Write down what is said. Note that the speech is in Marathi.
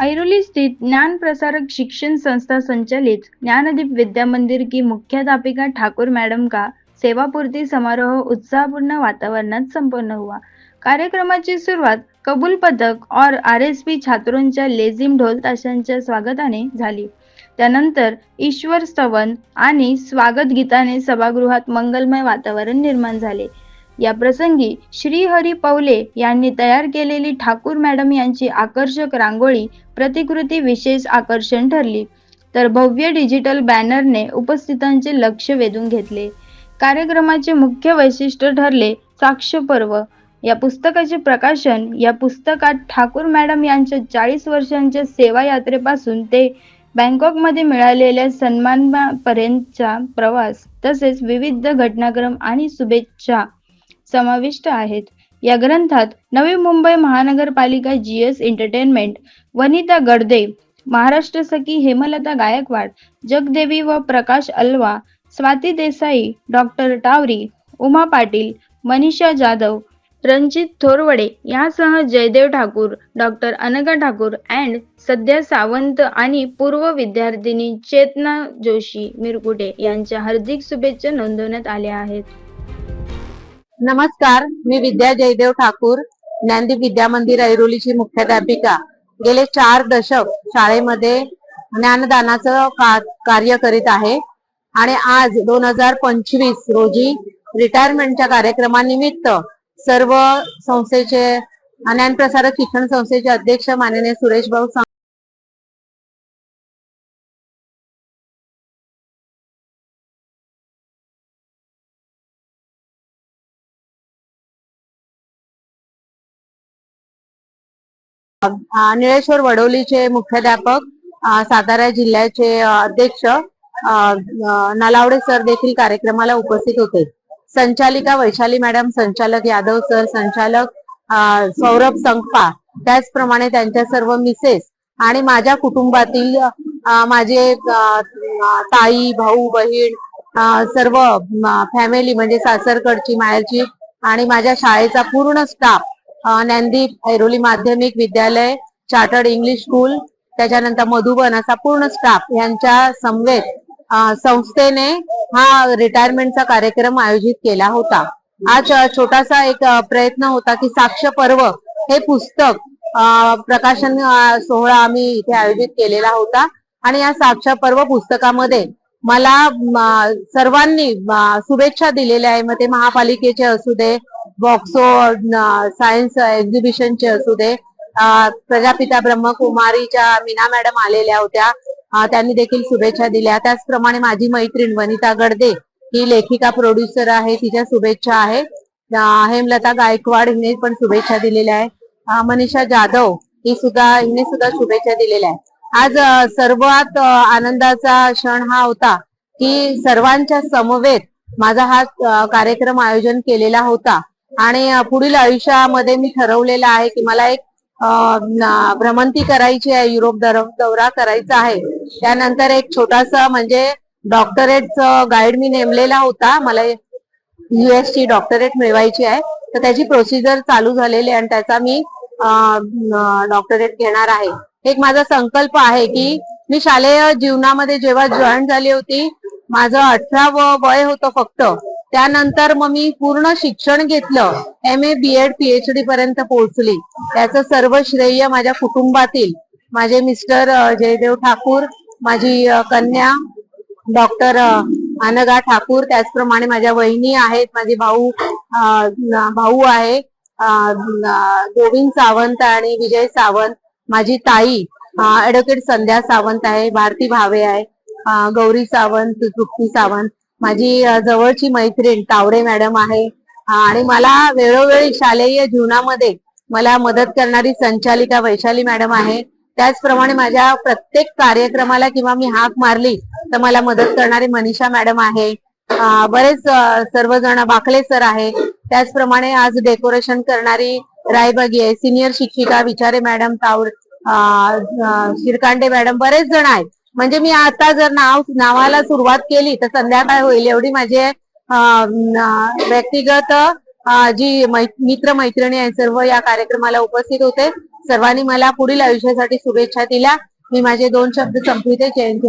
ऐरोली स्थित ज्ञान प्रसारक शिक्षण संस्था संचालित ज्ञानदीप विद्या मंदिर की मुख्याध्यापिका ठाकुर मैडम का सेवापूर्ति समारोह उत्साहपूर्ण वातावरणात संपन्न हुआ। कार्यक्रमाची सुरुवात कबूल पथक और आरएसपी छात्रोंच्या लेझिम ढोल ताशांच्या स्वागताने झाली। त्यानंतर ईश्वर स्तवन आणि स्वागत गीताने सभागृहात मंगलमय वातावरण निर्माण झाले। या प्रसंगी श्री हरी पवले यांनी तयार केलेली ठाकूर मॅडम यांची आकर्षक रांगोळी प्रतिकृती विशेष आकर्षण ठरली, तर भव्य डिजिटल बॅनरने उपस्थितांचे लक्ष वेधून घेतले। कार्यक्रमाचे मुख्य वैशिष्ट्य ठरले साक्ष पर्व। या पुस्तकाचे प्रकाशन या पुस्तकात ठाकूर मॅडम यांच्या 40 वर्षांच्या सेवा यात्रेपासून ते बँकॉकमध्ये मिळालेल्या सन्मानापर्यंतचा प्रवास तसेच विविध घटनाक्रम आणि शुभेच्छा समाविष्ट आहेत। या ग्रंथात नवी मुंबई महानगरपालिका जीएस एंटरटेनमेंट, वनिता गडदे, महाराष्ट्र सखी हेमलता गायकवाड, जगदेवी व प्रकाश अल्वा, स्वाती देसाई, डॉक्टर टावरी, उमा पाटील, मनीषा जाधव, रणजित थोरवडे यासह जयदेव ठाकूर, डॉक्टर अनघा ठाकूर अँड सध्या सावंत आणि पूर्व विद्यार्थिनी चेतना जोशी मिरकुटे यांच्या हार्दिक शुभेच्छा नोंदवण्यात आल्या आहेत। नमस्कार, मी विद्या जयदेव ठाकूर, ज्ञानदीप विद्या मंदिर ऐरोलीची मुख्याध्यापिका। गेले 4 दशक शाळेमध्ये ज्ञानदानाचं कार्य करीत आहे आणि आज 2025 रोजी रिटायरमेंटच्या कार्यक्रमानिमित्त सर्व संस्थेचे ज्ञान प्रसारक शिक्षण संस्थेचे अध्यक्ष माननीय सुरेश भाऊ निळेश्वर वडोलीचे मुख्याध्यापक, सातारा जिल्ह्याचे अध्यक्ष नलावडे सर देखील कार्यक्रमाला उपस्थित होते। संचालिका वैशाली मॅडम, संचालक यादव सर, संचालक सौरभ संकपा, त्याचप्रमाणे त्यांच्या सर्व मिसेस आणि माझ्या कुटुंबातील माझे ताई, भाऊ, बहीण, सर्व फॅमिली म्हणजे सासरकडची, माहेरची आणि माझ्या शाळेचा पूर्ण स्टाफ, ज्ञानदीप ऐरोली माध्यमिक विद्यालय, चार्टर्ड इंग्लिश स्कूल, त्याच्यानंतर मधुबन असा पूर्ण स्टाफ यांच्या समवेत संस्थेने हा रिटायरमेंटचा कार्यक्रम आयोजित केला होता। आज छोटासा एक प्रयत्न होता की साक्ष पर्व हे पुस्तक प्रकाशन सोहळा आम्ही इथे आयोजित केलेला होता आणि या साक्ष पर्व पुस्तकामध्ये मला सर्वांनी शुभेच्छा दिलेल्या आहे। मग ते महापालिकेचे असू दे, बॉक्सो सायन्स एक्झिबिशनचे असू दे, प्रजापिता ब्रह्मकुमारीच्या मीना मॅडम आलेल्या होत्या, त्यांनी देखील शुभेच्छा दिल्या। त्याचप्रमाणे माझी मैत्रीण वनिता गडदे ही लेखिका प्रोड्युसर आहे, तिच्या शुभेच्छा आहे। हेमलता गायकवाड हिने पण शुभेच्छा दिलेल्या आहे। मनीषा जाधव हिने सुद्धा शुभेच्छा दिलेल्या आहे। आज सर्वात आनंदाचा क्षण हा होता की सर्वांच्या समवेत माझा हा कार्यक्रम आयोजन केलेला होता आणि पुढील आयुष्यामध्ये मी ठरवलेलं आहे की मला एक भ्रमंती करायची आहे, युरोप दौरा करायचा आहे। त्यानंतर एक छोटासा म्हणजे डॉक्टरेटचं गाईड मी नेमलेला होता, मला यूएसची डॉक्टरेट मिळवायची आहे, तर त्याची प्रोसिजर चालू झालेली आहे आणि त्याचा मी डॉक्टरेट घेणार आहे। एक माझा संकल्प आहे की मी शालेय जीवनामध्ये जेव्हा जॉईन झाली होती, माझं 18 वय होतं फक्त, त्यानंतर मग मी पूर्ण शिक्षण घेतलं, MA BEd PhD पर्यंत पोहोचली। त्याचं सर्व श्रेय माझ्या कुटुंबातील माझे मिस्टर जयदेव ठाकूर, माझी कन्या डॉक्टर अनघा ठाकूर, त्याचप्रमाणे माझ्या वहिनी आहेत, माझे भाऊ आहे गोविंद सावंत आणि विजय सावंत, माझी ताई ऍडव्होकेट संध्या सावंत आहे, भारती भावे आहे, गौरी सावंत, तृप्ती सावंत, माझी जवळची मैत्रीण तावडे मॅडम आहे आणि मला वेळोवेळी शालेय जीवनामध्ये मला मदत करणारी संचालिका वैशाली मॅडम आहे। त्याचप्रमाणे माझ्या प्रत्येक कार्यक्रमाला किंवा मी हाक मारली तर मला मदत करणारी मनीषा मॅडम आहे, बरेच सर्वजण बाकले सर आहे, त्याचप्रमाणे आज डेकोरेशन करणारी रायबगी आहे, सिनियर शिक्षिका विचारे मॅडम, शिरकांडे मॅडम, बरेच जण आहेत। म्हणजे मी आता जर नावाला सुरुवात केली तर संध्याकाळ होईल एवढी माझे व्यक्तिगत जी मित्र मैत्रिणी आहेत सर्व या कार्यक्रमाला उपस्थित होते. सर्वांनी मला पुढील आयुष्यासाठी शुभेच्छा दिल्या. मी माझे 2 शब्द संपविते. जय हिंद.